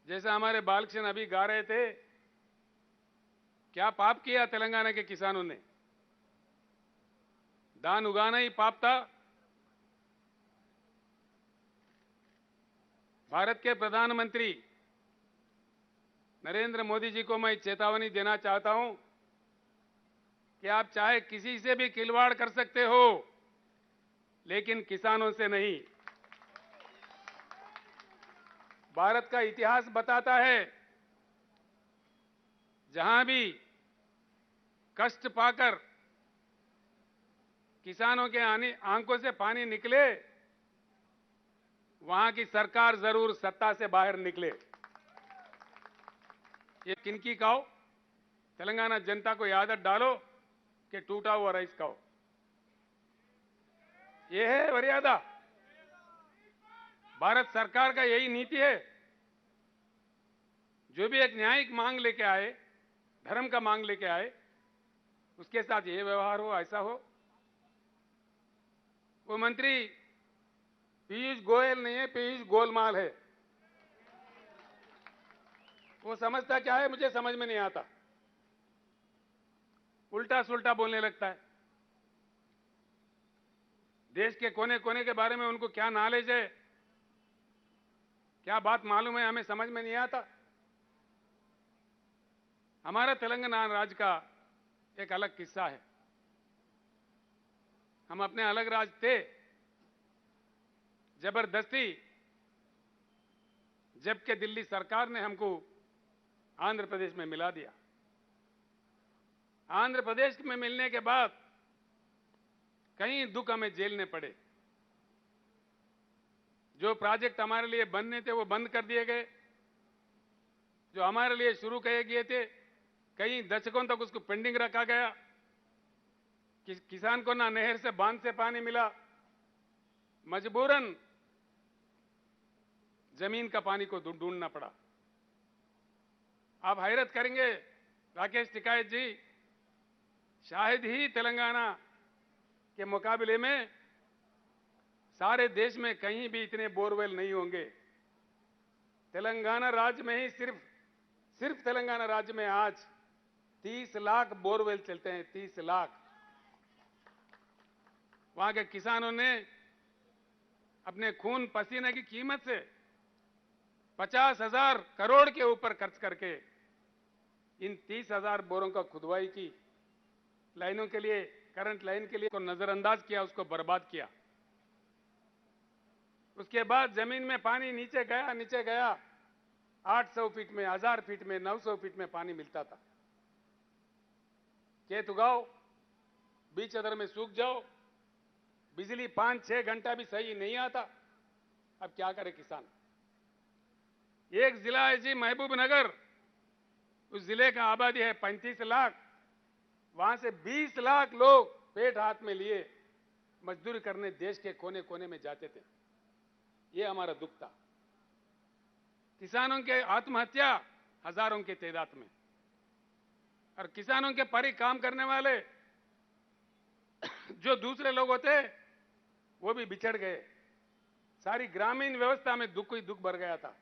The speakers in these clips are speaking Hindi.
जैसा हमारे बालकृष्ण अभी गा रहे थे, क्या पाप किया तेलंगाना के किसानों ने? धान उगाना ही पाप था। भारत के प्रधानमंत्री नरेंद्र मोदी जी को मैं चेतावनी देना चाहता हूं कि आप चाहे किसी से भी खिलवाड़ कर सकते हो, लेकिन किसानों से नहीं। भारत का इतिहास बताता है, जहां भी कष्ट पाकर किसानों के आंखों से पानी निकले, वहां की सरकार जरूर सत्ता से बाहर निकले। ये किनकी खाओ? तेलंगाना जनता को ये आदत डालो कि टूटा हुआ राइस खाओ। ये है मर्यादा। भारत सरकार का यही नीति है। जो भी एक न्यायिक मांग लेके आए, धर्म का मांग लेके आए, उसके साथ ये व्यवहार हो, ऐसा हो। वो मंत्री पीयूष गोयल नहीं है, पीयूष गोलमाल है। वो समझता क्या है, मुझे समझ में नहीं आता। उल्टा सुल्टा बोलने लगता है। देश के कोने कोने के बारे में उनको क्या नॉलेज है, क्या बात मालूम है, हमें समझ में नहीं आता। हमारा तेलंगाना राज्य का एक अलग किस्सा है। हम अपने अलग राज्य थे, जबरदस्ती जबकि दिल्ली सरकार ने हमको आंध्र प्रदेश में मिला दिया। आंध्र प्रदेश में मिलने के बाद कई दुख हमें झेलने पड़े। जो प्रोजेक्ट हमारे लिए बनने थे वो बंद कर दिए गए। जो हमारे लिए शुरू किए गए थे, कई दशकों तक उसको पेंडिंग रखा गया। किसान को ना नहर से, बांध से पानी मिला। मजबूरन जमीन का पानी को ढूंढना पड़ा। आप हैरत करेंगे राकेश टिकैत जी, शायद ही तेलंगाना के मुकाबले में सारे देश में कहीं भी इतने बोरवेल नहीं होंगे। तेलंगाना राज्य में ही सिर्फ तेलंगाना राज्य में आज 30 लाख बोरवेल चलते हैं। 30 लाख। वहां के किसानों ने अपने खून पसीने की कीमत से 50,000 करोड़ के ऊपर खर्च करके इन 30,000 बोरों का खुदवाई की। लाइनों के लिए, करंट लाइन के लिए को नजरअंदाज किया, उसको बर्बाद किया। उसके बाद जमीन में पानी नीचे गया। 800 फीट में, 1000 फीट में, 900 फीट में पानी मिलता था। खेत उगाओ, बीच अदर में सूख जाओ, बिजली 5-6 घंटा भी सही नहीं आता। अब क्या करे किसान? एक जिला है जी महबूबनगर, उस जिले का आबादी है 35 लाख। वहां से 20 लाख लोग पेट हाथ में लिए मजदूरी करने देश के कोने कोने में जाते थे। ये हमारा दुख था। किसानों के आत्महत्या हजारों की तादाद में, और किसानों के परी काम करने वाले जो दूसरे लोग होते, वो भी बिछड़ गए। सारी ग्रामीण व्यवस्था में दुख ही दुख भर गया था।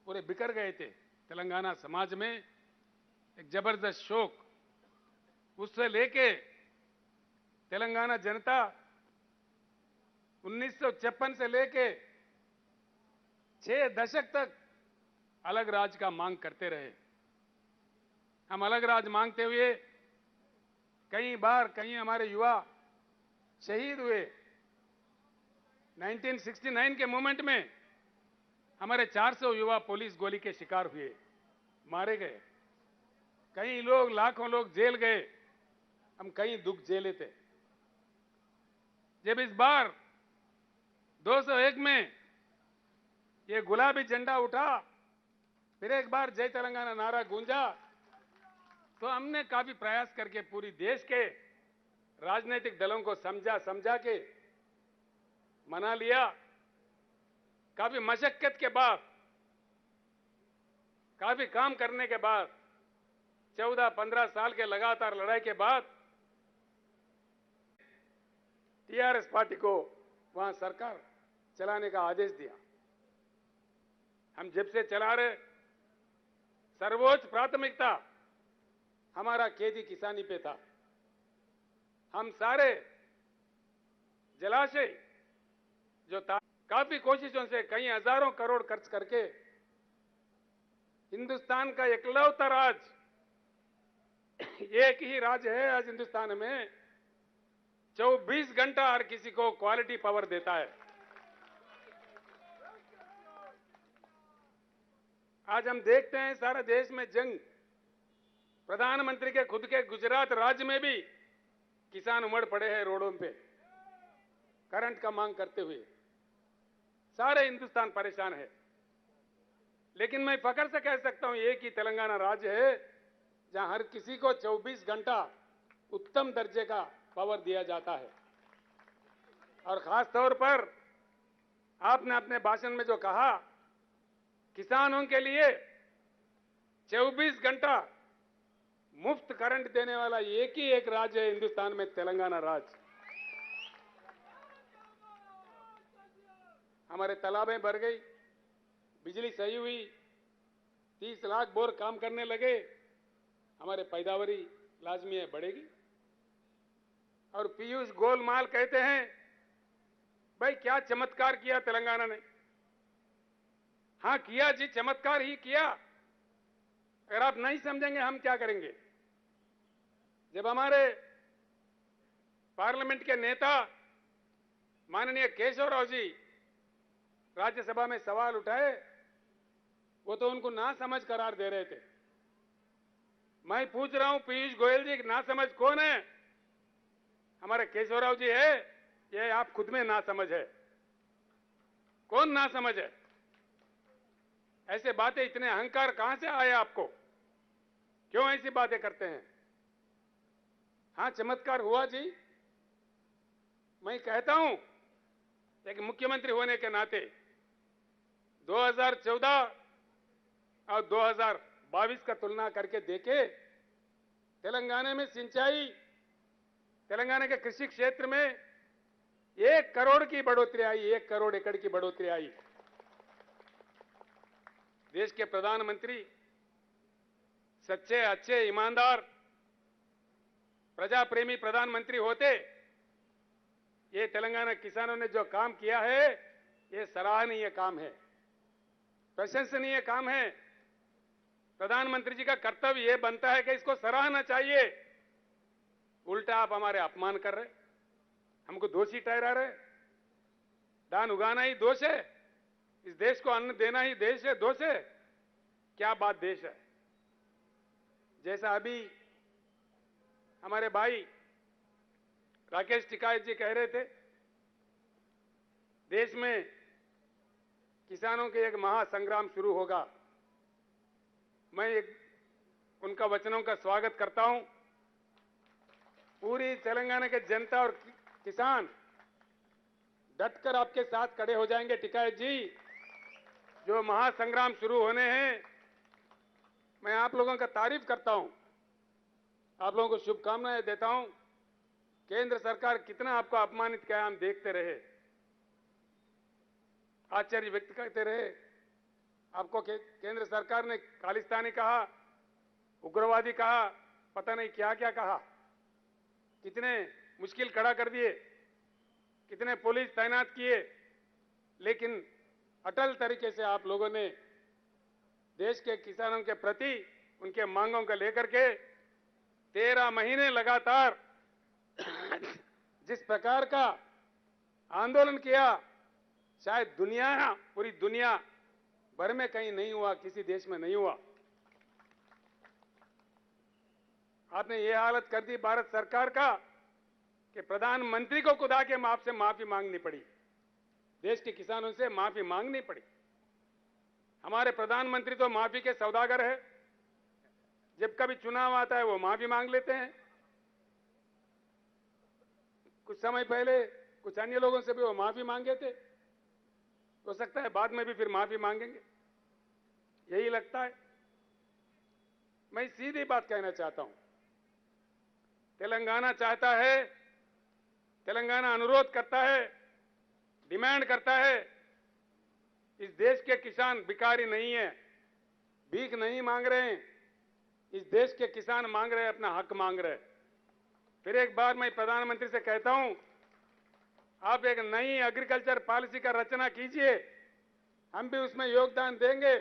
पूरे बिखर गए थे। तेलंगाना समाज में एक जबरदस्त शोक, उससे लेके तेलंगाना जनता 1956 से लेके 6 दशक तक अलग राज्य का मांग करते रहे। हम अलग राज्य मांगते हुए कई हमारे युवा शहीद हुए। 1969 के मूवमेंट में हमारे 400 युवा पुलिस गोली के शिकार हुए, मारे गए। कई लोग, लाखों लोग जेल गए। हम कई दुख झेले थे। जब इस बार 201 में ये गुलाबी झंडा उठा, फिर एक बार जय तेलंगाना नारा गूंजा, तो हमने काफी प्रयास करके पूरी देश के राजनीतिक दलों को समझा के मना लिया। काफी मशक्कत के बाद, काफी काम करने के बाद, 14-15 साल के लगातार लड़ाई के बाद टीआरएस पार्टी को वहां सरकार चलाने का आदेश दिया। हम जब से चला रहे, सर्वोच्च प्राथमिकता हमारा खेती किसानी पे था। हम सारे जलाशय जो काफी कोशिशों से कई हजारों करोड़ खर्च करके हिंदुस्तान का इकलौता राज्य एक ही राज्य है आज हिंदुस्तान में 24 घंटा हर किसी को क्वालिटी पावर देता है। आज हम देखते हैं सारा देश में जंग, प्रधानमंत्री के खुद के गुजरात राज्य में भी किसान उमड़ पड़े हैं रोडों पे करंट का मांग करते हुए। सारे हिंदुस्तान परेशान है, लेकिन मैं फख्र से कह सकता हूं एक ही तेलंगाना राज्य है जहां हर किसी को 24 घंटा उत्तम दर्जे का पावर दिया जाता है। और खास तौर पर आपने अपने भाषण में जो कहा, किसानों के लिए 24 घंटा मुफ्त करंट देने वाला एक ही एक राज्य है हिंदुस्तान में, तेलंगाना राज्य। हमारे तालाबें भर गई, बिजली सही हुई, 30 लाख बोर काम करने लगे, हमारे पैदावारी लाजमी है बढ़ेगी। और पीयूष गोलमाल कहते हैं, भाई क्या चमत्कार किया तेलंगाना ने। हां किया जी, चमत्कार ही किया। अगर आप नहीं समझेंगे हम क्या करेंगे। जब हमारे पार्लियामेंट के नेता माननीय केशवराव जी राज्यसभा में सवाल उठाए, वो तो उनको ना समझ करार दे रहे थे। मैं पूछ रहा हूं पीयूष गोयल जी, ना समझ कौन है? हमारे केशवराव जी है, ये आप खुद में ना समझ है। कौन ना समझ है? ऐसे बातें, इतने अहंकार कहां से आए आपको? क्यों ऐसी बातें करते हैं? हां चमत्कार हुआ जी। मैं कहता हूं एक मुख्यमंत्री होने के नाते 2014 और 2022 का तुलना करके देखे, तेलंगाना में सिंचाई, तेलंगाना के कृषि क्षेत्र में 1 करोड़ की बढ़ोतरी आई, 1 करोड़ एकड़ की बढ़ोतरी आई। देश के प्रधानमंत्री सच्चे, अच्छे, ईमानदार, प्रजा प्रेमी प्रधानमंत्री होते, ये तेलंगाना किसानों ने जो काम किया है, ये सराहनीय काम है, प्रशंसनीय काम है। प्रधानमंत्री जी का कर्तव्य यह बनता है कि इसको सराहना चाहिए। उल्टा आप हमारे अपमान कर रहे, हमको दोषी ठहरा रहे। धान उगाना ही दोष है, इस देश को अन्न देना ही देश है, दोष है? क्या बात देश है? जैसा अभी हमारे भाई राकेश टिकायत जी कह रहे थे, देश में किसानों के एक महासंग्राम शुरू होगा। मैं उनका वचनों का स्वागत करता हूं। पूरी तेलंगाना के जनता और किसान डटकर आपके साथ खड़े हो जाएंगे। टिकायत जी, जो महासंग्राम शुरू होने हैं, मैं आप लोगों का तारीफ करता हूं, आप लोगों को शुभकामनाएं देता हूं। केंद्र सरकार कितना आपको अपमानित किया, हम देखते रहे, आश्चर्य व्यक्त करते रहे। आपको केंद्र सरकार ने खालिस्तानी कहा, उग्रवादी कहा, पता नहीं क्या क्या कहा, कितने मुश्किल खड़ा कर दिए, कितने पुलिस तैनात किए, लेकिन अटल तरीके से आप लोगों ने देश के किसानों के प्रति उनके मांगों को लेकर के 13 महीने लगातार जिस प्रकार का आंदोलन किया, शायद पूरी दुनिया भर में कहीं नहीं हुआ, किसी देश में नहीं हुआ। आपने ये हालत कर दी भारत सरकार का कि प्रधानमंत्री को खुद आके आपसे माफी मांगनी पड़ी, देश के किसानों से माफी मांगनी पड़ी। हमारे प्रधानमंत्री तो माफी के सौदागर है, जब कभी चुनाव आता है वो माफी मांग लेते हैं। कुछ समय पहले कुछ अन्य लोगों से भी वो माफी मांगे थे, हो सकता है बाद में भी फिर माफी मांगेंगे, यही लगता है। मैं सीधी बात कहना चाहता हूं, तेलंगाना चाहता है, तेलंगाना अनुरोध करता है, डिमांड करता है, इस देश के किसान भिखारी नहीं है। भीख नहीं मांग रहे हैं। इस देश के किसान मांग रहे हैं, अपना हक मांग रहे हैं। फिर एक बार मैं प्रधानमंत्री से कहता हूं, आप एक नई एग्रीकल्चर पॉलिसी का रचना कीजिए, हम भी उसमें योगदान देंगे।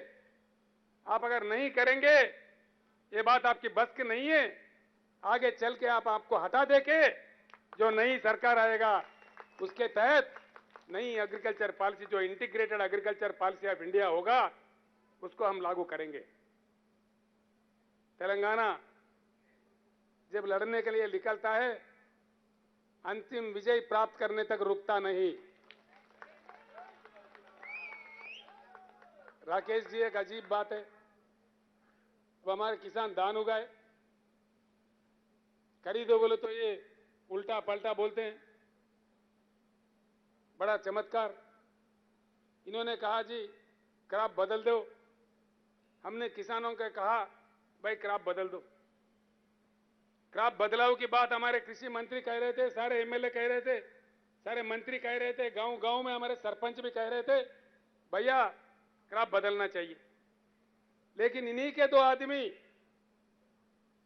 आप अगर नहीं करेंगे, ये बात आपकी बस की नहीं है, आगे चल के आपको हटा देके जो नई सरकार आएगा उसके तहत नई एग्रीकल्चर पॉलिसी, जो integrated agriculture policy of India होगा, उसको हम लागू करेंगे। तेलंगाना जब लड़ने के लिए निकलता है, अंतिम विजय प्राप्त करने तक रुकता नहीं। राकेश जी, एक अजीब बात है, अब हमारे किसान धान उगाए, खरीदो बोले तो ये उल्टा पलटा बोलते हैं। बड़ा चमत्कार, इन्होंने कहा जी क्रॉप बदल दो। हमने किसानों को कहा भाई क्रॉप बदल दो। क्रॉप बदलाव की बात हमारे कृषि मंत्री कह रहे थे, सारे एमएलए कह रहे थे, सारे मंत्री कह रहे थे, गांव गांव में हमारे सरपंच भी कह रहे थे भैया क्रॉप बदलना चाहिए। लेकिन इन्हीं के दो आदमी,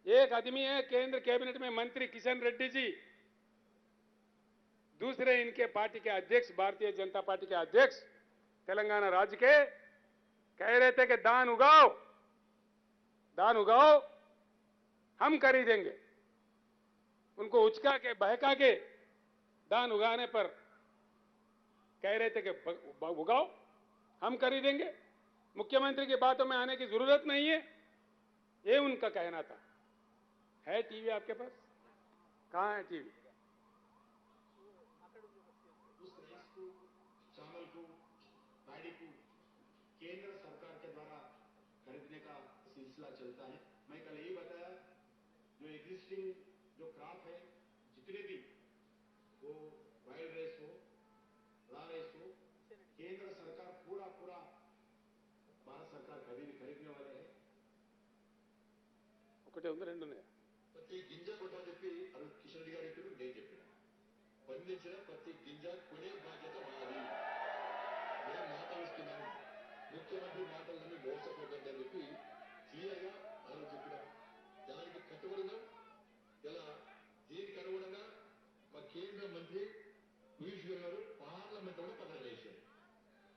एक आदमी है केंद्र कैबिनेट में मंत्री किशन रेड्डी जी, दूसरे इनके पार्टी के अध्यक्ष, भारतीय जनता पार्टी के अध्यक्ष तेलंगाना राज्य के, कह रहे थे कि धान उगाओ, धान उगाओ, हम खरीदेंगे। उनको उचका के बहका के धान उगाने पर कह रहे थे कि उगाओ, हम खरीदेंगे, मुख्यमंत्री की बातों में आने की जरूरत नहीं है, ये उनका कहना था। है टीवी आपके पास? कहां है टीवी? चावल को, पैडी को केंद्र सरकार के द्वारा खरीदने का सिलसिला चलता है। मैं कल यही बताया, जो एग्जिस्टिंग जो क्रॉप है, जितने भी वो वाइल्ड राइस हो, रा राइस हो, केंद्र सरकार पूरा भारत सरकार खरीदने वाले है। ఒకటే ఉంది, రెండు ఉన్నాయి. ప్రతి గింజ కొట్టని చెప్పి కిషన్ రెడ్డి గారు చెప్పారు, నేను చెప్పాను. పండించిన ప్రతి గింజ కొనే బాధ్యత మాది. నేను మాట ఇస్తున్నాను, ముఖ్యమంత్రి మాటలన్నీ మోసపోకండి అని చెప్పి క్లియర్గా ఆయన చెప్పినాం. దానికి కట్టుబడినాం. ఇలా దీనికి అనుగుణంగా మా కేంద్ర మంత్రి పీయూష్ గోయల్ గారు పార్లమెంట్ లో పదవి చేశారు.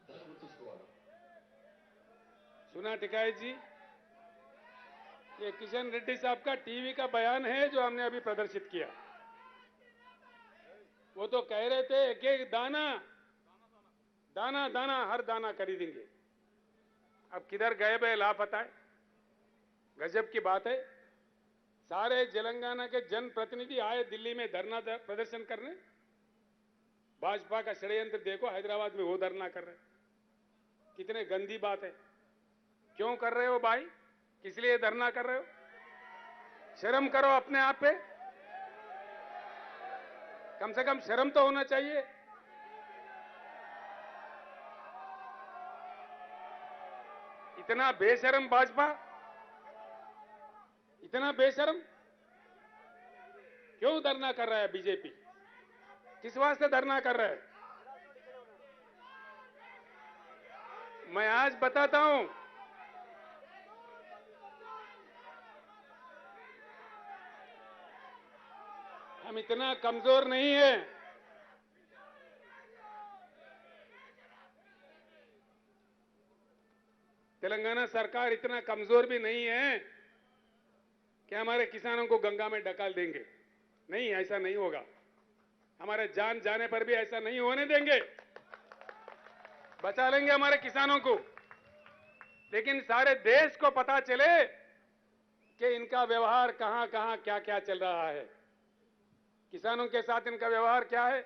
దాన్ని గుర్తుంచుకోవాలి. सुना टिकायत जी, ये किशन रेड्डी साहब का टीवी का बयान है जो हमने अभी प्रदर्शित किया। वो तो कह रहे थे एक एक दाना दाना दाना हर दाना खरीदेंगे। अब किधर गए बे लापता है। गजब की बात है, सारे तेलंगाना के जनप्रतिनिधि आए दिल्ली में धरना प्रदर्शन करने। भाजपा का षड्यंत्र देखो, हैदराबाद में वो धरना कर रहे, कितने गंदी बात है। क्यों कर रहे हो भाई, किस लिए धरना कर रहे हो? शर्म करो अपने आप पे, कम से कम शर्म तो होना चाहिए। इतना बेशर्म भाजपा, इतना बेशर्म क्यों धरना कर रहा है बीजेपी? किस वास्ते धरना कर रहा है? मैं आज बताता हूं, हम इतना कमजोर नहीं है। तेलंगाना सरकार इतना कमजोर भी नहीं है कि हमारे किसानों को गंगा में ढकाल देंगे। नहीं, ऐसा नहीं होगा। हमारे जान जाने पर भी ऐसा नहीं होने देंगे। बचा लेंगे हमारे किसानों को। लेकिन सारे देश को पता चले कि इनका व्यवहार कहां कहां क्या क्या चल रहा है, किसानों के साथ इनका व्यवहार क्या है।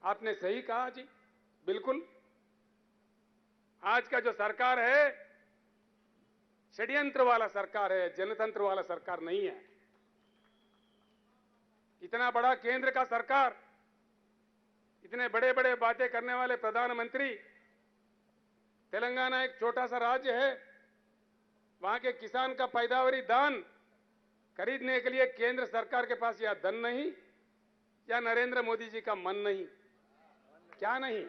आपने सही कहा जी, बिल्कुल। आज का जो सरकार है षड्यंत्र वाला सरकार है, जनतंत्र वाला सरकार नहीं है। इतना बड़ा केंद्र का सरकार, इतने बड़े बड़े बातें करने वाले प्रधानमंत्री, तेलंगाना एक छोटा सा राज्य है, वहां के किसान का पैदावारी धान खरीदने के लिए केंद्र सरकार के पास या धन नहीं या नरेंद्र मोदी जी का मन नहीं। क्या नहीं?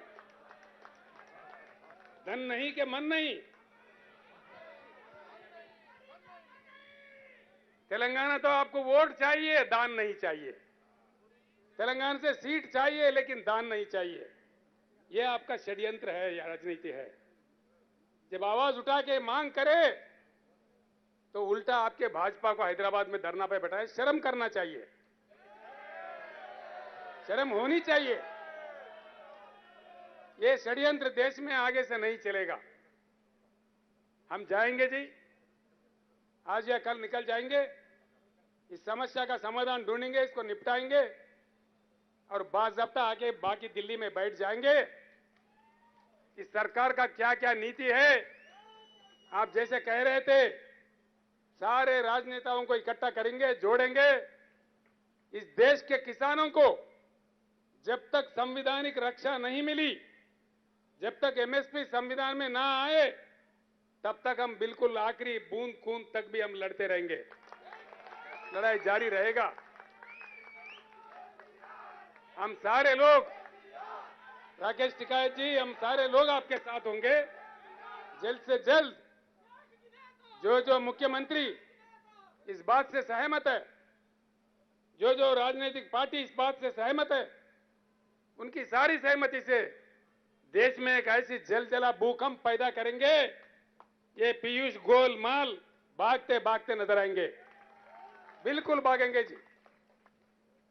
धन नहीं कि मन नहीं? तेलंगाना तो आपको वोट चाहिए, दान नहीं चाहिए। तेलंगाना से सीट चाहिए लेकिन दान नहीं चाहिए। यह आपका षड्यंत्र है, यह राजनीति है। जब आवाज उठा के मांग करे तो उल्टा आपके भाजपा को हैदराबाद में धरना पे बैठाए। शर्म करना चाहिए, शर्म होनी चाहिए। ये षड्यंत्र देश में आगे से नहीं चलेगा। हम जाएंगे जी, आज या कल निकल जाएंगे, इस समस्या का समाधान ढूंढेंगे, इसको निपटाएंगे और बाज़ाब्ता आके बाकी दिल्ली में बैठ जाएंगे। इस सरकार का क्या क्या नीति है, आप जैसे कह रहे थे, सारे राजनेताओं को इकट्ठा करेंगे, जोड़ेंगे। इस देश के किसानों को जब तक संवैधानिक रक्षा नहीं मिली, जब तक एमएसपी संविधान में ना आए, तब तक हम बिल्कुल आखिरी बूंद खून तक भी हम लड़ते रहेंगे। लड़ाई जारी रहेगा। हम सारे लोग, राकेश टिकैत जी, हम सारे लोग आपके साथ होंगे। जल्द से जल्द जो मुख्यमंत्री इस बात से सहमत है, जो राजनीतिक पार्टी इस बात से सहमत है, उनकी सारी सहमति से देश में एक ऐसी जलजला भूकंप पैदा करेंगे, ये पीयूष गोलमाल भागते भागते नजर आएंगे। बिल्कुल भागेंगे जी।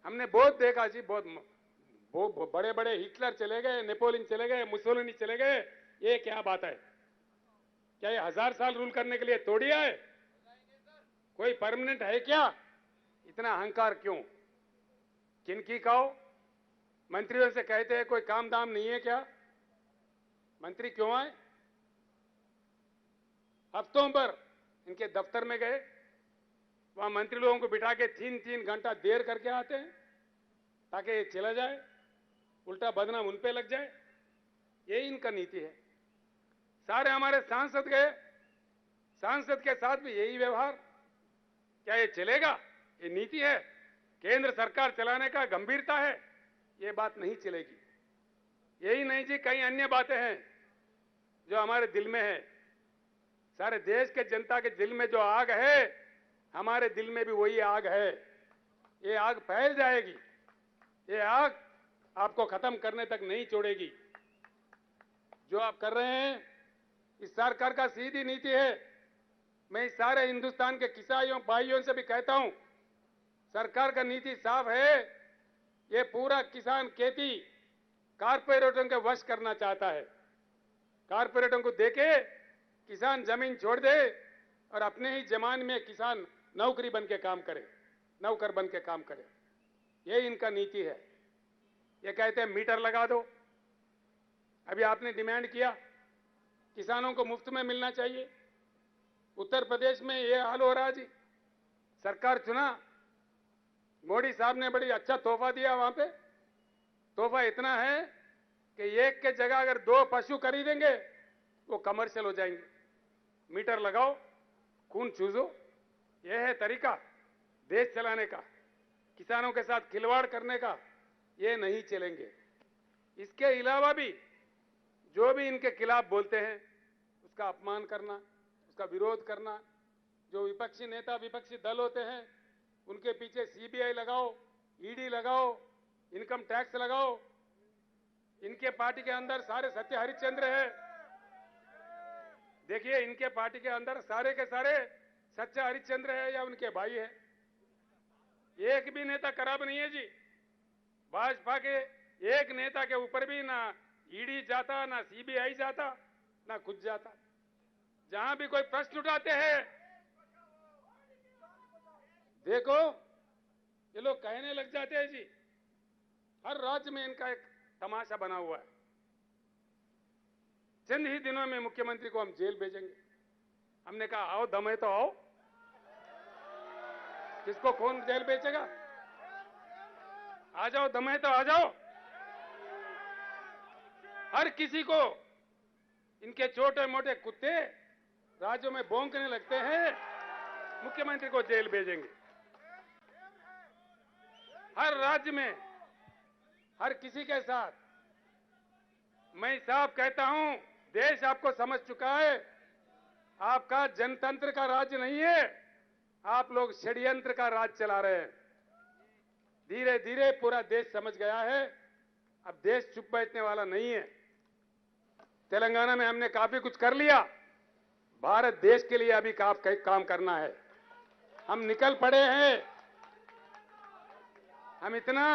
हमने बहुत देखा जी, बहुत बड़े बड़े हिटलर चले गए, नेपोलियन चले गए, मुसोलिनी चले गए। ये क्या बात है? क्या ये 1000 साल रूल करने के लिए तोड़ी है? कोई परमानेंट है क्या? इतना अहंकार क्यों? किनकी कहो? मंत्रियों से कहते हैं कोई काम दाम नहीं है क्या? मंत्री क्यों आए? हफ्तों पर इनके दफ्तर में गए, वहां मंत्री लोगों को बिठा के 3-3 घंटा देर करके आते हैं ताकि ये चला जाए, उल्टा बदनाम उन पे लग जाए। यही इनका नीति है। सारे हमारे सांसद गए, सांसद के साथ भी यही व्यवहार। क्या ये चलेगा? ये नीति है? केंद्र सरकार चलाने का गंभीरता है? ये बात नहीं चलेगी। यही नहीं जी, कई अन्य बातें हैं जो हमारे दिल में है। सारे देश के जनता के दिल में जो आग है, हमारे दिल में भी वही आग है। ये आग फैल जाएगी। ये आग आपको खत्म करने तक नहीं छोड़ेगी। जो आप कर रहे हैं, इस सरकार का सीधी नीति है। मैं इस सारे हिंदुस्तान के किसानों भाइयों से भी कहता हूं, सरकार का नीति साफ है। ये पूरा किसान खेती कारपोरेटों के वश करना चाहता है। कारपोरेटों को देके किसान जमीन छोड़ दे और अपने ही जमान में किसान नौकरी बन के काम करे, नौकर बन के काम करे। ये इनका नीति है। ये कहते हैं मीटर लगा दो। अभी आपने डिमांड किया किसानों को मुफ्त में मिलना चाहिए। उत्तर प्रदेश में ये हाल हो रहा जी। सरकार चुना, मोदी साहब ने बड़ी अच्छा तोहफा दिया। वहां पे तोहफा इतना है कि एक के जगह अगर 2 पशु खरीदेंगे वो कमर्शियल हो जाएंगे। मीटर लगाओ, खून चूसो। यह है तरीका देश चलाने का, किसानों के साथ खिलवाड़ करने का। ये नहीं चलेंगे। इसके अलावा भी जो भी इनके खिलाफ बोलते हैं उसका अपमान करना, उसका विरोध करना। जो विपक्षी नेता, विपक्षी दल होते हैं, उनके पीछे सीबीआई लगाओ, ईडी लगाओ, इनकम टैक्स लगाओ। इनके पार्टी के अंदर सारे सत्य हरिश्चंद्र है। देखिए, इनके पार्टी के अंदर सारे के सारे सच्चा हरिश्चंद्र है या उनके भाई है। एक भी नेता खराब नहीं है जी। भाजपा के एक नेता के ऊपर भी ना ईडी जाता, ना सीबीआई जाता, ना कुछ जाता। जहां भी कोई प्रश्न उठाते हैं, देखो ये लोग कहने लग जाते हैं जी। हर राज्य में इनका एक तमाशा बना हुआ है। चंद ही दिनों में मुख्यमंत्री को हम जेल भेजेंगे। हमने कहा आओ, दम है तो आओ। किसको कौन जेल भेजेगा? आ जाओ, दम है तो आ जाओ। हर किसी को, इनके छोटे मोटे कुत्ते राज्यों में भौंकने लगते हैं, मुख्यमंत्री को जेल भेजेंगे। हर राज्य में हर किसी के साथ। मैं साफ कहता हूं, देश आपको समझ चुका है। आपका जनतंत्र का राज्य नहीं है, आप लोग षड्यंत्र का राज चला रहे हैं। धीरे धीरे पूरा देश समझ गया है, अब देश चुप बैठने वाला नहीं है। तेलंगाना में हमने काफी कुछ कर लिया, भारत देश के लिए अभी काम करना है। हम निकल पड़े हैं। हम इतना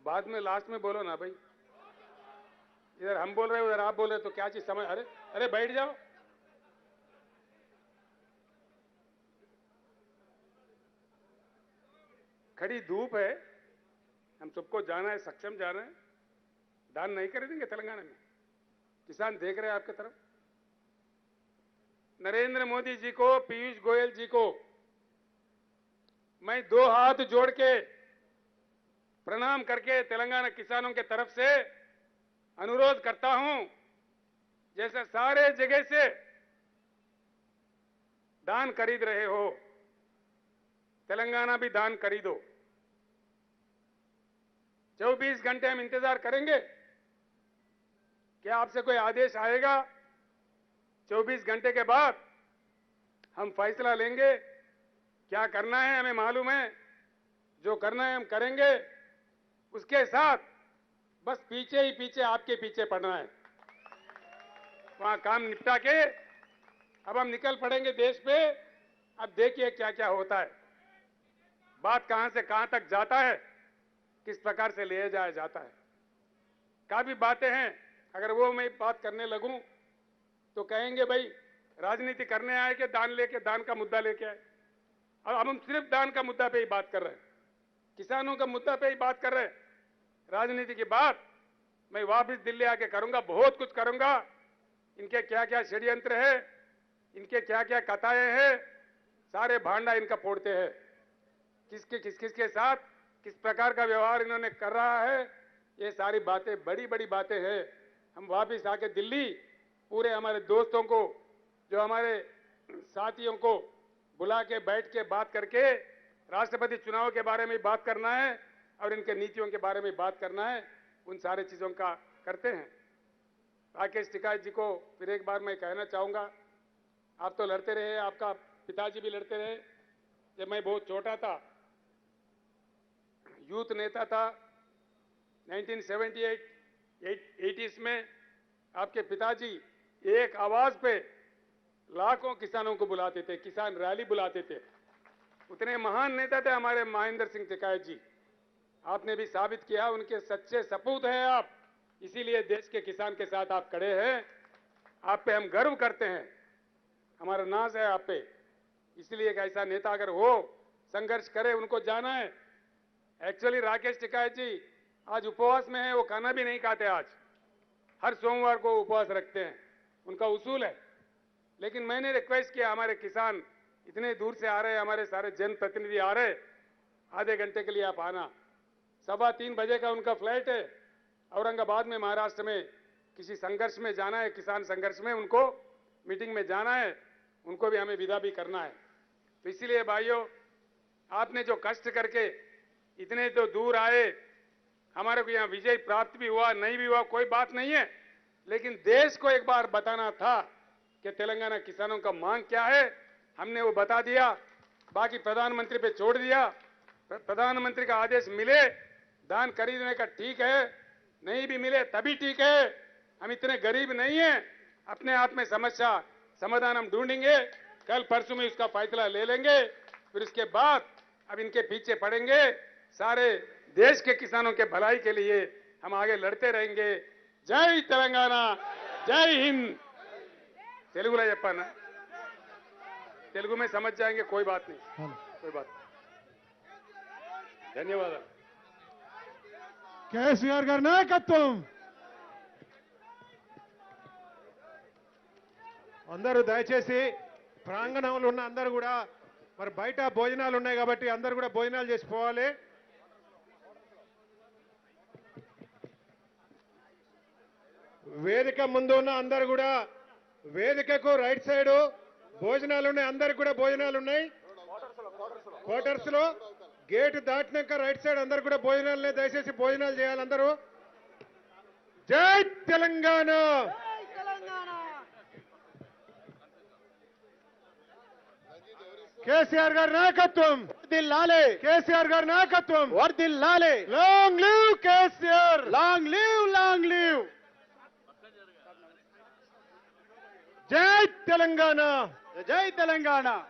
बाद में लास्ट में बोलो ना भाई, इधर हम बोल रहे हैं उधर आप बोल रहे हैं, तो क्या चीज समझ। अरे अरे बैठ जाओ। खड़ी धूप है, हम सबको जाना है, सक्षम जाना है। दान नहीं खरीदेंगे तेलंगाना में, किसान देख रहे हैं आपकी तरफ। नरेंद्र मोदी जी को, पीयूष गोयल जी को मैं दो हाथ जोड़ के प्रणाम करके तेलंगाना किसानों के तरफ से अनुरोध करता हूं, जैसे सारे जगह से दान खरीद रहे हो, तेलंगाना भी दान खरीदो। 24 घंटे हम इंतजार करेंगे। क्या आपसे कोई आदेश आएगा? 24 घंटे के बाद हम फैसला लेंगे। क्या करना है हमें मालूम है, जो करना है हम करेंगे। उसके साथ बस पीछे ही पीछे आपके पीछे पड़ना है। वहां काम निपटा के अब हम निकल पड़ेंगे देश पे। अब देखिए क्या क्या होता है, बात कहां से कहां तक जाता है, किस प्रकार से ले जाया जाता है। काफी बातें हैं, अगर वो मैं बात करने लगूं तो कहेंगे भाई राजनीति करने आए कि दान लेके, दान का मुद्दा लेके आए। अब हम सिर्फ दान का मुद्दा पे ही बात कर रहे हैं, किसानों का मुद्दा पे ही बात कर रहे हैं। राजनीति की बात मैं वापस दिल्ली आके करूंगा, बहुत कुछ करूंगा। इनके क्या क्या षड्यंत्र है, इनके क्या क्या कथाएं हैं, सारे भांडा इनका फोड़ते हैं। किस किस के साथ किस प्रकार का व्यवहार इन्होंने कर रहा है, ये सारी बातें बड़ी बड़ी बातें हैं। हम वापस आके दिल्ली पूरे हमारे दोस्तों को, जो हमारे साथियों को बुला के बैठ के बात करके राष्ट्रपति चुनाव के बारे में बात करना है और इनके नीतियों के बारे में बात करना है। उन सारे चीजों का करते हैं। राकेश टिकैत जी को फिर एक बार मैं कहना चाहूंगा, आप तो लड़ते रहे, आपका पिताजी भी लड़ते रहे। जब मैं बहुत छोटा था, यूथ नेता था 1978 80s में, आपके पिताजी एक आवाज पे लाखों किसानों को बुलाते थे, किसान रैली बुलाते थे। उतने महान नेता थे हमारे महेंद्र सिंह टिकैत जी। आपने भी साबित किया, उनके सच्चे सपूत हैं आप, इसीलिए देश के किसान के साथ आप खड़े हैं। आप पे हम गर्व करते हैं, हमारा नाज है आप पे। इसलिए एक ऐसा नेता अगर हो, संघर्ष करे, उनको जाना है। एक्चुअली राकेश टिकैत जी आज उपवास में है, वो खाना भी नहीं खाते। आज हर सोमवार को उपवास रखते हैं, उनका उसूल है। लेकिन मैंने रिक्वेस्ट किया, हमारे किसान इतने दूर से आ रहे हैं, हमारे सारे जनप्रतिनिधि आ रहे, आधे घंटे के लिए आप आना। 3:15 बजे का उनका फ्लाइट है, औरंगाबाद में महाराष्ट्र में किसी संघर्ष में जाना है, किसान संघर्ष में उनको मीटिंग में जाना है, उनको भी हमें विदा भी करना है। तो इसीलिए भाइयों, आपने जो कष्ट करके इतने तो दूर आए, हमारे को यहां विजय प्राप्त भी हुआ, नहीं भी हुआ, कोई बात नहीं है। लेकिन देश को एक बार बताना था कि तेलंगाना किसानों का मांग क्या है। हमने वो बता दिया, बाकी प्रधानमंत्री पे छोड़ दिया। प्रधानमंत्री का आदेश मिले दान खरीदने का, ठीक है, नहीं भी मिले तभी ठीक है। हम इतने गरीब नहीं हैं, अपने आप में समस्या समाधान हम ढूंढेंगे। कल परसों में उसका फैसला ले लेंगे, फिर उसके बाद अब इनके पीछे पड़ेंगे। सारे देश के किसानों के भलाई के लिए हम आगे लड़ते रहेंगे। जय तेलंगाना, जय हिंद। तेलुगुలో చెప్పానా? तेलुगु में समझ जाएंगे, कोई बात नहीं, कोई बात नहीं। धन्यवाद। కేసీఆర్ గారి నాయకత్వం. అందరూ దయచేసి ప్రాంగణంలో ఉన్న అందరూ కూడా, మరి బయట భోజనాలు ఉన్నాయి కాబట్టి అందరూ కూడా భోజనాలు చేసి పోవాలి. వేదిక ముందు ఉన్న అందరూ కూడా, వేదికకు రైట్ సైడ్ భోజనాలు ఉన్నాయి, అందరికి కూడా భోజనాలు ఉన్నాయి. క్వార్టర్స్ లో గేట్ దాటినాక రైట్ సైడ్ అందరు కూడా భోజనాలు, దయచేసి భోజనాలు చేయాలి అందరూ. జై తెలంగాణ. కేసీఆర్ గారి నాయకత్వం వర్ధిల్లాలి. కేసీఆర్ గారి నాయకత్వం వర్ధిల్లాలి. Long live KCR. Long live, long live. జై తెలంగాణ. జై తెలంగాణ.